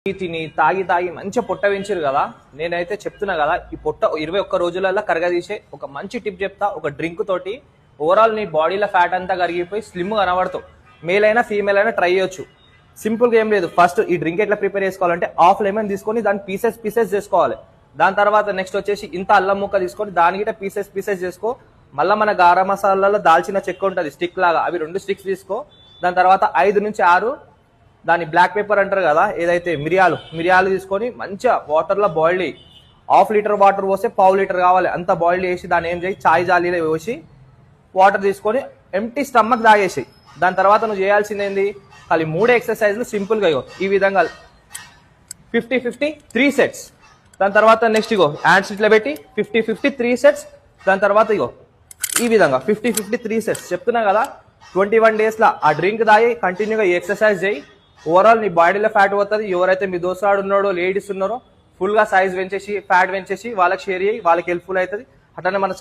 తిని తాగి తాగి మంచిగా పొట్ట పెంచారు కదా. నేనైతే చెప్తున్నా కదా, ఈ పొట్ట 21 రోజులలో కరగదీసే ఒక మంచి టిప్ చెప్తా. ఒక డ్రింక్ తోటి ఓవరాల్ నీ బాడీలో ఫ్యాట్ అంతా కరిగిపోయి స్లిమ్ కనబడతావు. మేల్ అయినా ఫీమేల్ అయినా ట్రై చేయొచ్చు. సింపుల్గా ఏం లేదు. ఫస్ట్ ఈ డ్రింక్ ఎట్లా ప్రిపేర్ చేసుకోవాలంటే హాఫ్ లెమన్ తీసుకొని దాన్ని పీసెస్ చేసుకోవాలి. దాని తర్వాత నెక్స్ట్ వచ్చేసి ఇంత అల్లం ముక్క తీసుకొని దానికి పీసెస్ చేసుకో. మళ్ళీ మన గారం మసాలాలో దాల్చిన చెక్క ఉంటుంది స్టిక్ లాగా, అవి 2 స్టిక్స్ తీసుకో. దాని తర్వాత 5 నుంచి 6 దాని బ్లాక్ పేపర్ అంటారు కదా, ఏదైతే మిరియాలు తీసుకొని మంచిగా వాటర్లో బాయిల్ చేయి. ½ లీటర్ వాటర్ పోస్తే ½ లీటర్ కావాలి, అంత బాయిల్ చేసి దాన్ని ఏం చేయి, చాయ్ జాలీలో వేసి వాటర్ తీసుకొని ఎంటీ స్టమక్ తాగేసి. దాని తర్వాత నువ్వు చేయాల్సింది ఏంది, ఖాళీ 3 ఎక్సర్సైజ్లు సింపుల్గా ఇగో ఈ విధంగా 50-50 3 సెట్స్. దాని తర్వాత నెక్స్ట్ ఇగో హ్యాండ్స్ ఇట్లా పెట్టి 50-50 3 సెట్స్. దాని తర్వాత ఇగో ఈ విధంగా 50-50 3 సెట్స్. చెప్తున్నా కదా, 21 డేస్లో ఆ డ్రింక్ తాగి కంటిన్యూగా ఈ ఎక్సర్సైజ్ చేయి. ఓవరాల్ నీ బాడీలో ఫ్యాట్ పోతుంది. ఎవరైతే మీ దోస్తాడు ఉన్నాడో లేడీస్ ఉన్నారో ఫుల్గా సైజ్ పెంచేసి ఫ్యాట్ పెంచేసి వాళ్ళకి షేర్ చేయి, వాళ్ళకి హెల్ప్ఫుల్ అవుతుంది. అట్లనే మన